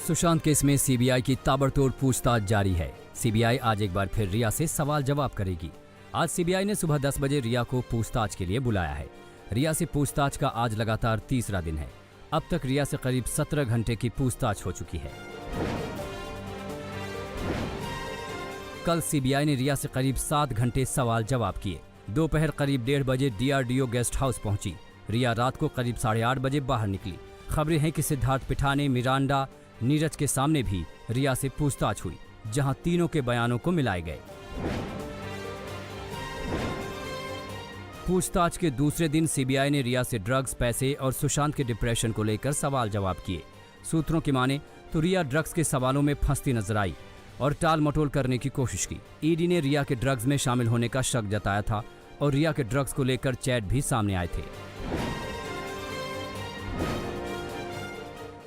Sushant case में CBI की ताबड़तोड़ पूछताछ जारी है। सीबीआई आज एक बार फिर रिया से सवाल जवाब करेगी। आज सीबीआई ने सुबह 10 बजे रिया को पूछताछ के लिए बुलाया है। रिया से पूछताछ का आज लगातार तीसरा दिन है। अब तक रिया से करीब 17 घंटे की पूछताछ हो चुकी है। कल सीबीआई ने रिया से करीब 7 घंटे सवाल जवाब किए। दोपहर करीब 1:30 बजे डीआरडीओ गेस्ट हाउस पहुंची। रिया रात को करीब 8:30 बजे बाहर निकली। खबरें हैं कि सिद्धार्थ पिठाने, मिरांडा, नीरज के सामने भी रिया से पूछताछ हुई, जहां तीनों के बयानों को मिलाए गए। पूछताछ के दूसरे दिन सीबीआई ने रिया से ड्रग्स, पैसे और सुशांत के डिप्रेशन को लेकर सवाल जवाब किए। सूत्रों की माने तो रिया ड्रग्स के सवालों में फंसती नजर आई और टाल मटोल करने की कोशिश की। ईडी ने रिया के ड्रग्स में शामिल होने का शक जताया था और रिया के ड्रग्स को लेकर चैट भी सामने आए थे।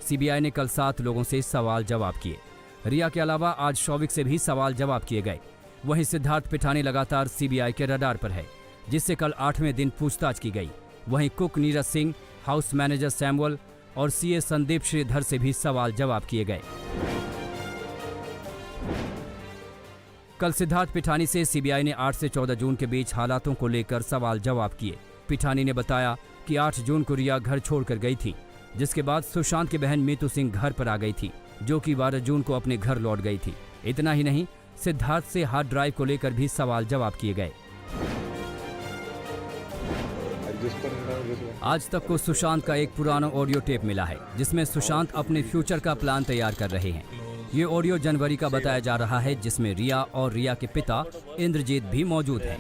सीबीआई ने कल 7 लोगों से सवाल जवाब किए। रिया के अलावा आज शौविक से भी सवाल जवाब किए गए। वहीं सिद्धार्थ पिठानी लगातार सीबीआई के रडार पर है, जिससे कल 8वें दिन पूछताछ की गई। वहीं cook Neeraj Singh, house manager Samuel और सीए संदीप श्रीधर से भी सवाल जवाब किए गए। कल सिद्धार्थ पिठानी से सीबीआई ने 8 से 14 जून के बीच हालातों को लेकर सवाल जवाब किए। पिठानी ने बताया कि 8 जून को रिया घर छोड़कर गई थी, जिसके बाद सुशांत की बहन मीतू सिंह घर पर आ गई थी, जो कि 12 जून को अपने घर लौट गई थी। इतना ही नहीं, सिद्धार्थ से हार्ड ड्राइव को लेकर भी सवाल जवाब किए गए। आज तक को सुशांत का एक पुराना ऑडियो टेप मिला है, जिसमें सुशांत अपने फ्यूचर का प्लान तैयार कर रहे हैं। ये ऑडियो जनवरी का बताया जा रहा है, जिसमें रिया और रिया के पिता इंद्रजीत भी मौजूद हैं।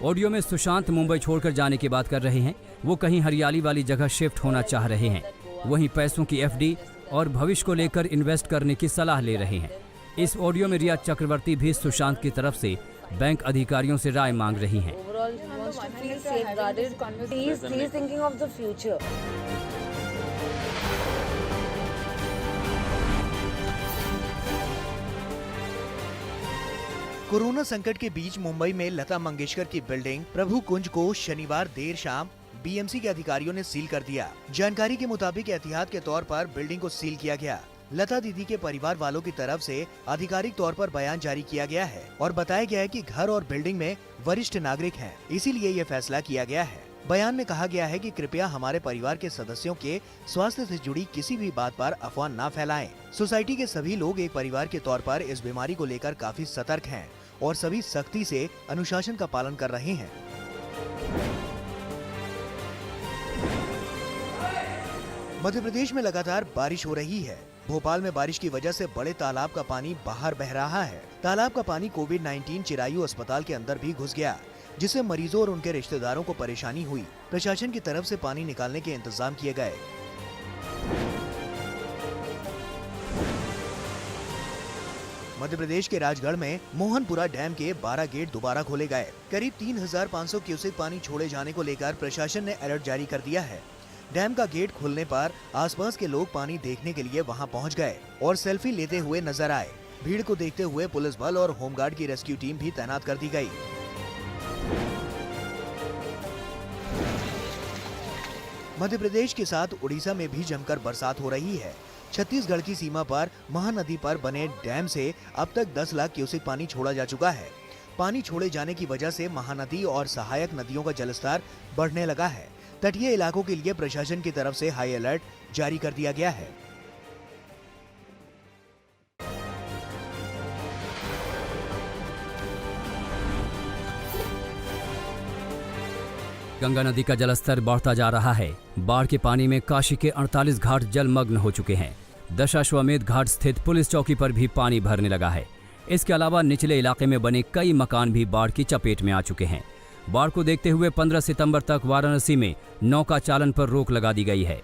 ऑडियो में सुशांत मुंबई छोड़कर जाने की बात कर रहे हैं। वो कहीं हरियाली वाली जगह शिफ्ट होना चाह रहे हैं। वहीं पैसों की एफडी और भविष्य को लेकर इन्वेस्ट करने की सलाह ले रहे हैं। इस ऑडियो में रिया चक्रवर्ती भी सुशांत की तरफ से बैंक अधिकारियों से राय मांग रही हैं। कोरोना संकट के बीच मुंबई में लता मंगेशकर की बिल्डिंग प्रभु कुंज को शनिवार देर शाम बीएमसी के अधिकारियों ने सील कर दिया। जानकारी के मुताबिक एहतियात के तौर पर बिल्डिंग को सील किया गया। लता दीदी के परिवार वालों की तरफ से आधिकारिक तौर पर बयान जारी किया गया है और बताया गया है कि घर और बिल्डिंग में वरिष्ठ नागरिक हैं, इसीलिए ये फैसला किया गया है। बयान में कहा गया है कि कृपया हमारे परिवार के सदस्यों के स्वास्थ्य से जुड़ी किसी भी बात पर अफवाह न फैलाएं। सोसाइटी के सभी लोग एक परिवार के तौर पर इस बीमारी को लेकर काफी सतर्क हैं और सभी सख्ती से अनुशासन का पालन कर रहे हैं। मध्य प्रदेश में लगातार बारिश हो रही है। भोपाल में बारिश की वजह से बड़े तालाब का पानी बाहर बह रहा है। तालाब का पानी कोविड-19 चिरायु अस्पताल के अंदर भी घुस गया, जिससे मरीजों और उनके रिश्तेदारों को परेशानी हुई। प्रशासन की तरफ से पानी निकालने के इंतजाम किए गए। मध्य प्रदेश के राजगढ़ में मोहनपुरा डैम के 12 गेट दोबारा खोले गए। करीब 3500 क्यूसेक पानी छोड़े जाने को लेकर प्रशासन ने अलर्ट जारी कर दिया है। डैम का गेट खुलने पर आसपास के लोग पानी देखने के लिए वहां पहुंच गए और सेल्फी लेते हुए नजर आए। भीड़ को देखते हुए पुलिस बल और होमगार्ड की रेस्क्यू टीम भी तैनात कर दी गई। मध्य प्रदेश के साथ उड़ीसा में भी जमकर बरसात हो रही है। छत्तीसगढ़ की सीमा पर महानदी पर बने डैम से अब तक 10 लाख क्यूसेक पानी छोड़ा जा चुका है। पानी छोड़े जाने की वजह से महानदी और सहायक नदियों का जलस्तर बढ़ने लगा है। तटीय इलाकों के लिए प्रशासन की तरफ से हाई अलर्ट जारी कर दिया गया है। गंगा नदी का जलस्तर बढ़ता जा रहा है। बाढ़ के पानी में काशी के 48 घाट जलमग्न हो चुके हैं। दशाश्वमेध घाट स्थित पुलिस चौकी पर भी पानी भरने लगा है। इसके अलावा निचले इलाके में बने कई मकान भी बाढ़ की चपेट में आ चुके हैं। बाढ़ को देखते हुए 15 सितंबर तक वाराणसी में नौका चालन पर रोक लगा दी गई है।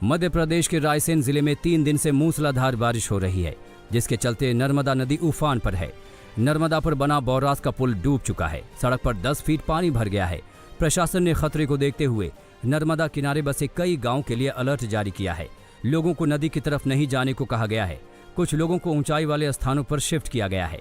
मध्य प्रदेश के रायसेन जिले में 3 दिन से मूसलाधार बारिश हो रही है, जिसके चलते नर्मदा नदी उफान पर है। नर्मदा पर बना बौरास का पुल डूब चुका है। सड़क पर 10 फीट पानी भर गया है। प्रशासन ने खतरे को देखते हुए नर्मदा किनारे बसे कई गांव के लिए अलर्ट जारी किया है। लोगों को नदी की तरफ नहीं जाने को कहा गया है। कुछ लोगों को ऊंचाई वाले स्थानों पर शिफ्ट किया गया है।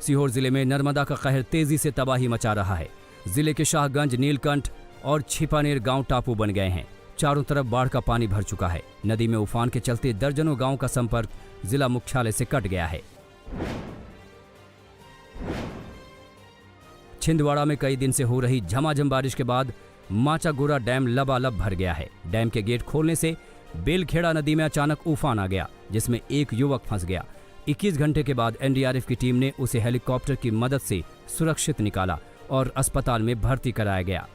सीहोर जिले में नर्मदा का कहर तेजी से तबाही मचा रहा है। जिले के शाहगंज, नीलकंठ और छिपानेर गांव टापू बन गए हैं। चारों तरफ बाढ़ का पानी भर चुका है। नदी में उफान के चलते दर्जनों गांवों का संपर्क जिला मुख्यालय से कट गया है। छिंदवाड़ा में कई दिन से हो रही झमाझम बारिश के बाद माचागोरा डैम लबालब भर गया है। डैम के गेट खोलने से बेलखेड़ा नदी में अचानक उफान आ गया, जिसमें एक युवक फंस गया। 21 घंटे के बाद एनडीआरएफ की टीम ने उसे हेलीकॉप्टर की मदद से सुरक्षित निकाला और अस्पताल में भर्ती कराया गया।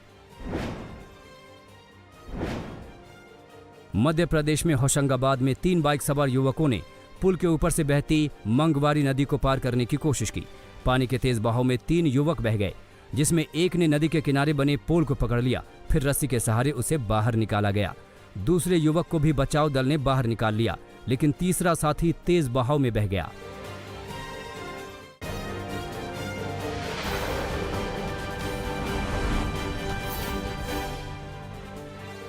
मध्य प्रदेश में होशंगाबाद में 3 बाइक सवार युवकों ने पुल के ऊपर से बहती मंगवारी नदी को पार करने की कोशिश की। पानी के तेज बहाव में 3 युवक बह गए, जिसमें एक ने नदी के किनारे बने पोल को पकड़ लिया, फिर रस्सी के सहारे उसे बाहर निकाला गया। दूसरे युवक को भी बचाव दल ने बाहर निकाल लिया, लेकिन तीसरा साथी तेज बहाव में बह गया।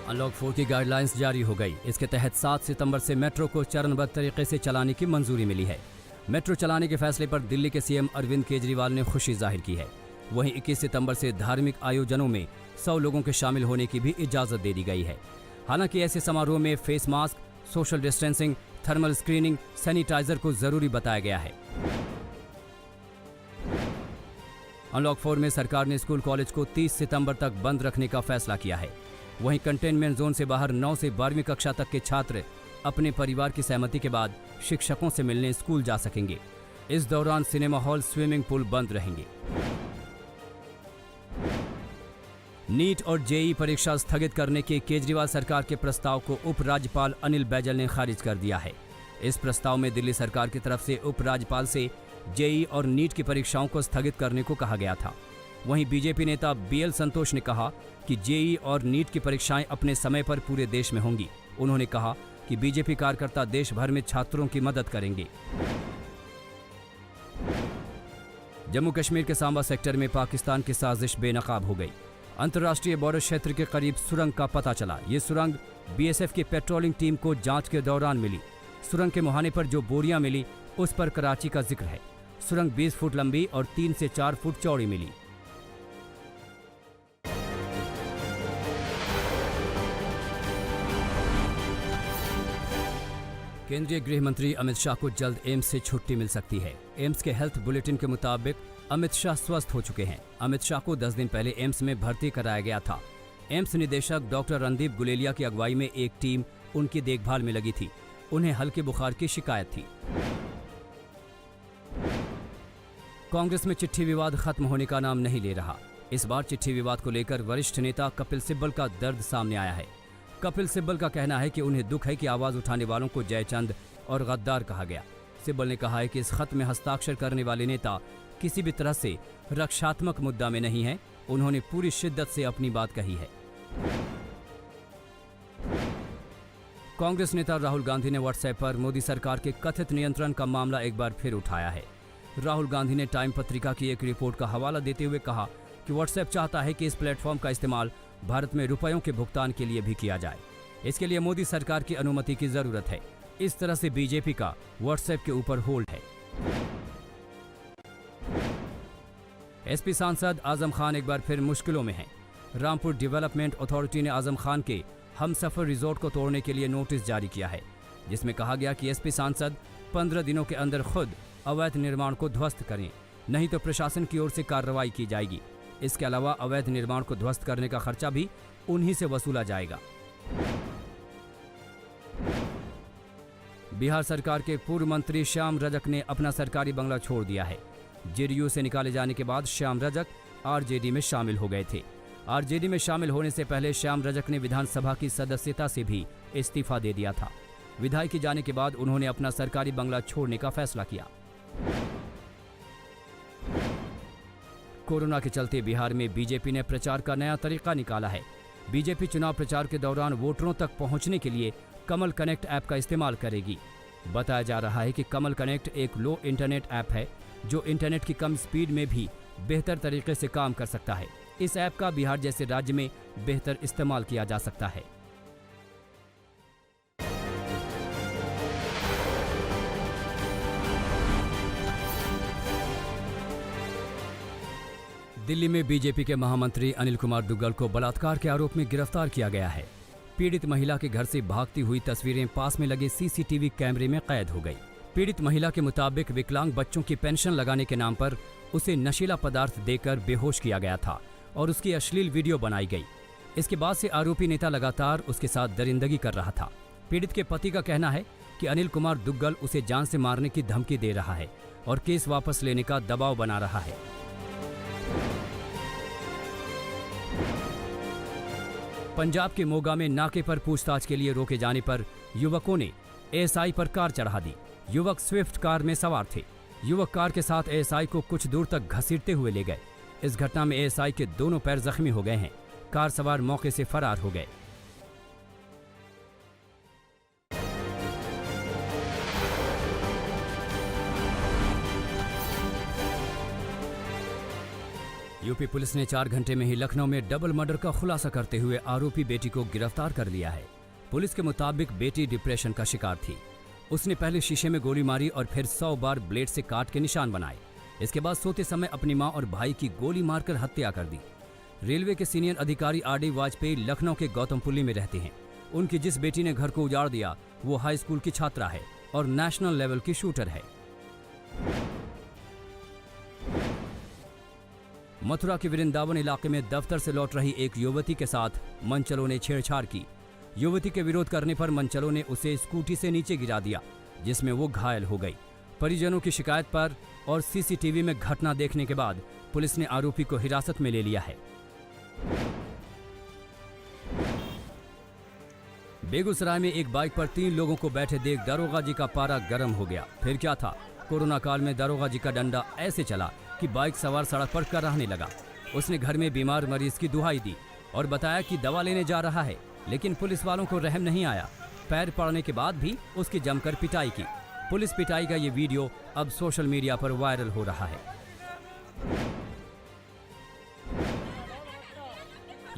अनलॉक 4 की गाइडलाइंस जारी हो गई। इसके तहत 7 सितंबर से मेट्रो को चरणबद्ध तरीके से चलाने की मंजूरी मिली है। मेट्रो चलाने के फैसले पर दिल्ली के सीएम अरविंद केजरीवाल ने खुशी जाहिर की है। वहीं 21 सितंबर से धार्मिक आयोजनों में 100 लोगों के शामिल होने की भी इजाजत दे दी गई है। हालांकि ऐसे समारोह में face mask, social distancing, thermal screening, sanitiser को जरूरी बताया गया है। अनलॉक 4 में सरकार ने स्कूल कॉलेज को 30 सितंबर तक बंद रखने का फैसला किया है। वहीं कंटेनमेंट जोन से बाहर 9 से 12वीं कक्षा तक के छात्र अपने परिवार की सहमति के बाद शिक्षकों से मिलने स्कूल जा सकेंगे। इस दौरान सिनेमा हॉल, स्विमिंग पूल बंद रहेंगे। नीट और जेईई परीक्षा स्थगित करने के केजरीवाल सरकार के प्रस्ताव को उपराज्यपाल अनिल बैजल ने खारिज कर दिया है। इस प्रस्ताव में दिल्ली सरकार की तरफ से उपराज्यपाल से जेईई और नीट की परीक्षाओं को स्थगित करने को कहा गया था। वहीं बीजेपी नेता बीएल संतोष ने कहा कि जेईई और नीट की परीक्षाएं अपने समय पर पूरे देश में होंगी। उन्होंने कहा कि बीजेपी कार्यकर्ता देश भर में छात्रों की मदद करेंगे। जम्मू कश्मीर के सांबा सेक्टर में पाकिस्तान की साजिश बेनकाब हो गई। अंतर्राष्ट्रीय बॉर्डर क्षेत्र के करीब सुरंग का पता चला। ये सुरंग बीएसएफ की पेट्रोलिंग टीम को जांच के दौरान मिली। सुरंग के मुहाने पर जो बोरियां मिली उस पर कराची का जिक्र है। सुरंग 20 फुट लंबी और 3 से 4 फुट चौड़ी मिली। केंद्रीय गृह मंत्री अमित शाह को जल्द एम्स से छुट्टी मिल सकती है। एम्स के हेल्थ बुलेटिन के मुताबिक अमित शाह स्वस्थ हो चुके हैं। अमित शाह को 10 दिन पहले एम्स में भर्ती कराया गया था। एम्स निदेशक डॉक्टर रणदीप गुलेलिया की अगुवाई में एक टीम उनकी देखभाल में लगी थी। उन्हें हल्के बुखार की शिकायत थी। कांग्रेस में चिट्ठी विवाद खत्म होने का नाम नहीं ले रहा। इस बार चिट्ठी विवाद को लेकर वरिष्ठ नेता कपिल सिब्बल का दर्द सामने आया है। कपिल सिब्बल का कहना है कि उन्हें दुख है कि आवाज उठाने वालों को जयचंद और गद्दार कहा गया। सिब्बल ने कहा है कि इस खत में हस्ताक्षर करने वाले नेता किसी भी तरह से रक्षात्मक मुद्दा में नहीं है। उन्होंने पूरी शिद्दत से अपनी बात कही है। कांग्रेस नेता राहुल गांधी ने व्हाट्सएप पर मोदी सरकार के कथित नियंत्रण का मामला एक बार फिर उठाया है। राहुल गांधी ने टाइम पत्रिका की एक रिपोर्ट का हवाला देते हुए कहा कि व्हाट्सएप चाहता है कि इस प्लेटफॉर्म का इस्तेमाल भारत में रुपयों के भुगतान के लिए भी किया जाए। इसके लिए मोदी सरकार की अनुमति की जरूरत है। इस तरह से बीजेपी का व्हाट्सएप के ऊपर होल्ड है। एसपी सांसद आजम खान एक बार फिर मुश्किलों में हैं। रामपुर डेवलपमेंट अथॉरिटी ने आजम खान के हमसफर रिजॉर्ट को तोड़ने के लिए नोटिस जारी किया है, जिसमें कहा गया कि एसपी सांसद 15 दिनों के अंदर खुद अवैध निर्माण को ध्वस्त करें, नहीं तो प्रशासन की ओर से कार्रवाई की जाएगी। इसके अलावा अवैध निर्माण को ध्वस्त करने का खर्चा भी उन्हीं से वसूला जाएगा। बिहार सरकार के पूर्व मंत्री श्याम रजक ने अपना सरकारी बंगला छोड़ दिया है। जेडीयू से निकाले जाने के बाद श्याम रजक आरजेडी में शामिल हो गए थे। आरजेडी में शामिल होने से पहले श्याम रजक ने विधानसभा की सदस्यता से भी इस्तीफा दे दिया था। विधायकी जाने के बाद उन्होंने अपना सरकारी बंगला छोड़ने का फैसला किया। कोरोना के चलते बिहार में बीजेपी ने प्रचार का नया तरीका निकाला है। बीजेपी चुनाव प्रचार के दौरान वोटरों तक पहुंचने के लिए कमल कनेक्ट ऐप का इस्तेमाल करेगी। बताया जा रहा है कि कमल कनेक्ट एक लो इंटरनेट ऐप है जो इंटरनेट की कम स्पीड में भी बेहतर तरीके से काम कर सकता है। इस ऐप का बिहार जैसे राज्य में बेहतर इस्तेमाल किया जा सकता है। दिल्ली में बीजेपी के महामंत्री अनिल कुमार दुग्गल को बलात्कार के आरोप में गिरफ्तार किया गया है। पीड़ित महिला के घर से भागती हुई तस्वीरें पास में लगे सीसीटीवी कैमरे में कैद हो गई। पीड़ित महिला के मुताबिक विकलांग बच्चों की पेंशन लगाने के नाम पर उसे नशीला पदार्थ देकर बेहोश किया गया था और उसकी अश्लील वीडियो बनाई गई। इसके बाद से आरोपी नेता लगातार उसके साथ दरिंदगी कर रहा था। पीड़ित के पति का कहना है कि अनिल कुमार दुग्गल उसे जान से मारने की धमकी दे रहा है और केस वापस लेने का दबाव बना रहा है। पंजाब के मोगा में नाके पर पूछताछ के लिए रोके जाने पर युवकों ने एएसआई पर कार चढ़ा दी। युवक स्विफ्ट कार में सवार थे। युवक कार के साथ एएसआई को कुछ दूर तक घसीटते हुए ले गए। इस घटना में एएसआई के दोनों पैर जख्मी हो गए हैं। कार सवार मौके से फरार हो गए। यूपी पुलिस ने 4 घंटे में ही लखनऊ में डबल मर्डर का खुलासा करते हुए आरोपी बेटी को गिरफ्तार कर लिया है। पुलिस के मुताबिक बेटी डिप्रेशन का शिकार थी। उसने पहले शीशे में गोली मारी और फिर 100 बार ब्लेड से काट के निशान बनाए। इसके बाद सोते समय अपनी मां और भाई की गोली मारकर हत्या कर दी। रेलवे के सीनियर अधिकारी आरडी वाजपेयी लखनऊ के गौतमपुल्ली में रहते हैं। उनकी जिस बेटी ने घर को उजाड़ दिया वो हाई स्कूल की छात्रा है और नेशनल लेवल की शूटर है। मथुरा के वृंदावन इलाके में दफ्तर से लौट रही एक युवती के साथ मनचलों ने छेड़छाड़ की। युवती के विरोध करने पर मनचलों ने उसे स्कूटी से नीचे गिरा दिया, जिसमें वो घायल हो गई। परिजनों की शिकायत पर और सीसीटीवी में घटना देखने के बाद पुलिस ने आरोपी को हिरासत में ले लिया है। बेगूसराय में एक बाइक पर 3 लोगों को बैठे देख दरोगा जी का पारा गर्म हो गया। फिर क्या था, कोरोना काल में दरोगा जी का डंडा ऐसे चला कि बाइक सवार सड़क पर कराहने लगा। उसने घर में बीमार मरीज की दुहाई दी और बताया कि दवा लेने जा रहा है, लेकिन पुलिस वालों को रहम नहीं आया। पैर पड़ने के बाद भी उसकी जमकर पिटाई की। पुलिस पिटाई का ये वीडियो अब सोशल मीडिया पर वायरल हो रहा है।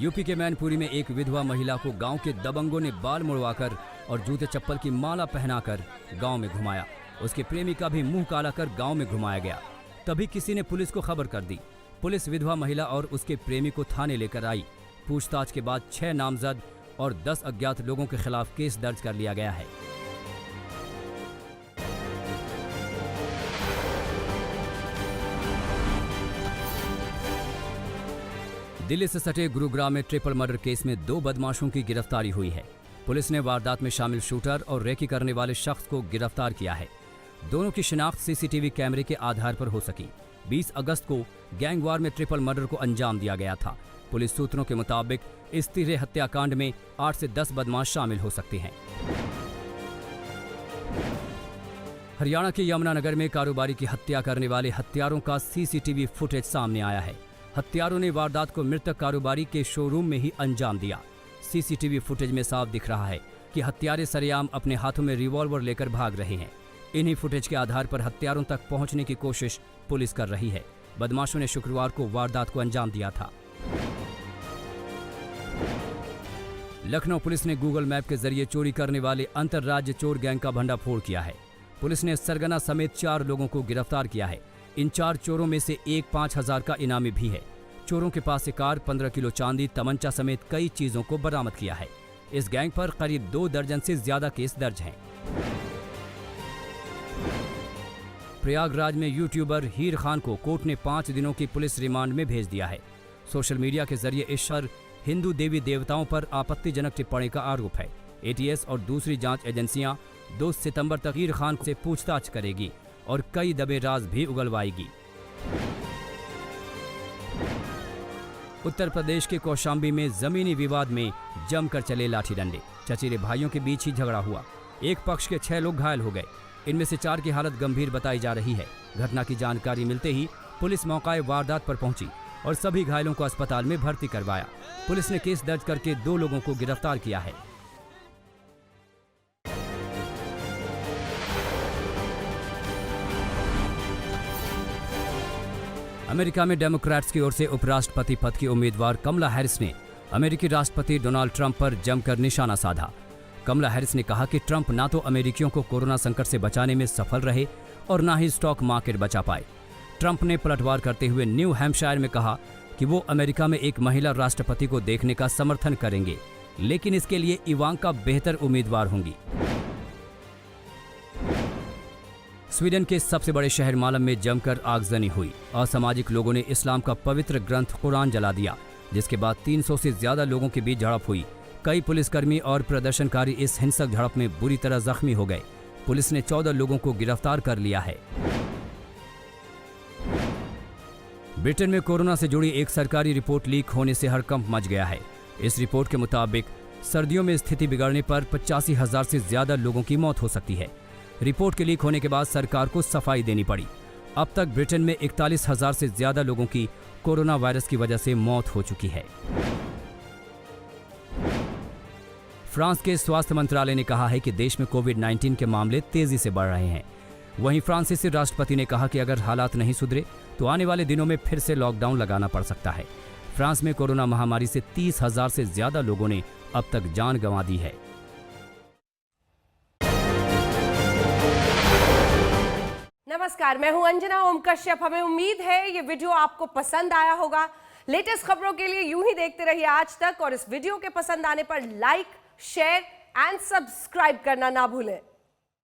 यूपी के मैनपुरी में एक विधवा महिला को गांव के दबंगों ने बाल मुड़वाकर और जूते चप्पल की माला पहनाकर गांव में घुमाया। उसके प्रेमी का भी मुंह काला कर गांव में घुमाया गया। तभी किसी ने पुलिस को खबर कर दी। पुलिस विधवा महिला और उसके प्रेमी को थाने लेकर आई। पूछताछ के बाद 6 नामजद और 10 अज्ञात लोगों के खिलाफ केस दर्ज कर लिया गया है। दिल्ली से सटे गुरुग्राम में ट्रिपल मर्डर केस में 2 बदमाशों की गिरफ्तारी हुई है। पुलिस ने वारदात में शामिल शूटर और रेकी करने वाले शख्स को गिरफ्तार किया है। दोनों की शिनाख्त सीसीटीवी कैमरे के आधार पर हो सकी। 20 अगस्त को गैंगवार में ट्रिपल मर्डर को अंजाम दिया गया था। पुलिस सूत्रों के मुताबिक इस तिहरे हत्याकांड में 8 से 10 बदमाश शामिल हो सकते हैं। हरियाणा के यमुनानगर में कारोबारी की हत्या करने वाले हत्यारों का सीसीटीवी फुटेज सामने आया है। हत्यारों ने वारदात को मृतक कारोबारी के शोरूम में ही अंजाम दिया। सीसीटीवी फुटेज में साफ दिख रहा है कि हत्यारे सरेआम अपने हाथों में रिवॉल्वर लेकर भाग रहे हैं। इन्हीं फुटेज के आधार पर हत्यारों तक पहुंचने की कोशिश पुलिस कर रही है। बदमाशों ने शुक्रवार को वारदात को अंजाम दिया था। लखनऊ पुलिस ने गूगल मैप के जरिए चोरी करने वाले अंतरराज्य चोर गैंग का भंडाफोड़ किया है। पुलिस ने सरगना समेत 4 लोगों को गिरफ्तार किया है। इन 4 चोरों में से एक 5,000 का इनामी भी है। चोरों के पास से कार, 15 किलो चांदी, तमंचा समेत कई चीजों को बरामद किया है। इस गैंग पर करीब 2 दर्जन से ज्यादा केस दर्ज हैं। प्रयागराज में यूट्यूबर हीर खान को कोर्ट ने 5 दिनों की पुलिस रिमांड में भेज दिया है। सोशल मीडिया के जरिए इस पर हिंदू देवी देवताओं पर आपत्तिजनक टिप्पणी का आरोप है। एटीएस और दूसरी जांच एजेंसियां 2 सितंबर तक हीर खान से पूछताछ करेगी और कई दबे राज भी उगलवाएगी। उत्तर प्रदेश के कौशाम्बी में जमीनी विवाद में जमकर चले लाठी डंडे। चचेरे भाइयों के बीच ही झगड़ा हुआ। एक पक्ष के 6 लोग घायल हो गए। इनमें से 4 की हालत गंभीर बताई जा रही है। घटना की जानकारी मिलते ही पुलिस मौकाए वारदात पर पहुंची और सभी घायलों को अस्पताल में भर्ती करवाया। पुलिस ने केस दर्ज करके 2 लोगों को गिरफ्तार किया है। अमेरिका में डेमोक्रेट्स की ओर से उपराष्ट्रपति पद की उम्मीदवार कमला हैरिस ने अमेरिकी राष्ट्रपति डोनाल्ड ट्रंप पर जमकर निशाना साधा। कमला हैरिस ने कहा कि ट्रंप ना तो अमेरिकियों को कोरोना संकट से बचाने में सफल रहे और ना ही स्टॉक मार्केट बचा पाए। ट्रंप ने पलटवार करते हुए न्यू हैम्पशायर में कहा कि वो अमेरिका में एक महिला राष्ट्रपति को देखने का समर्थन करेंगे, लेकिन इसके लिए इवांका बेहतर उम्मीदवार होंगी। स्वीडन के सबसे बड़े शहर मालम में जमकर आगजनी हुई। असामाजिक लोगों ने इस्लाम का पवित्र ग्रंथ कुरान जला दिया, जिसके बाद 300 से ज्यादा लोगों के बीच झड़प हुई। कई पुलिसकर्मी और प्रदर्शनकारी इस हिंसक झड़प में बुरी तरह जख्मी हो गए। पुलिस ने 14 लोगों को गिरफ्तार कर लिया है। ब्रिटेन में कोरोना से जुड़ी एक सरकारी रिपोर्ट लीक होने से हड़कंप मच गया है। इस रिपोर्ट के मुताबिक सर्दियों में स्थिति बिगड़ने पर 85,000 से ज्यादा लोगों की मौत हो सकती है। रिपोर्ट के लीक होने के बाद सरकार को सफाई देनी पड़ी। अब तक ब्रिटेन में 41,000 से ज्यादा लोगों की कोरोना वायरस की वजह से मौत हो चुकी है। फ्रांस के स्वास्थ्य मंत्रालय ने कहा है कि देश में कोविड-19 के मामले तेजी से बढ़ रहे हैं। वहीं फ्रांसीसी राष्ट्रपति ने कहा कि अगर हालात नहीं सुधरे तो आने वाले दिनों में फिर से लॉकडाउन लगाना पड़ सकता है। फ्रांस में कोरोना महामारी से 30,000 से ज्यादा लोगों ने अब तक जान गंवा दी है। नमस्कार, मैं हूं अंजना ओम कश्यप। हमें उम्मीद है ये वीडियो आपको पसंद आया होगा। लेटेस्ट खबरों के लिए यूं ही देखते रहिए आज तक, और इस वीडियो के पसंद आने पर लाइक, शेयर एंड सब्सक्राइब करना ना भूलें।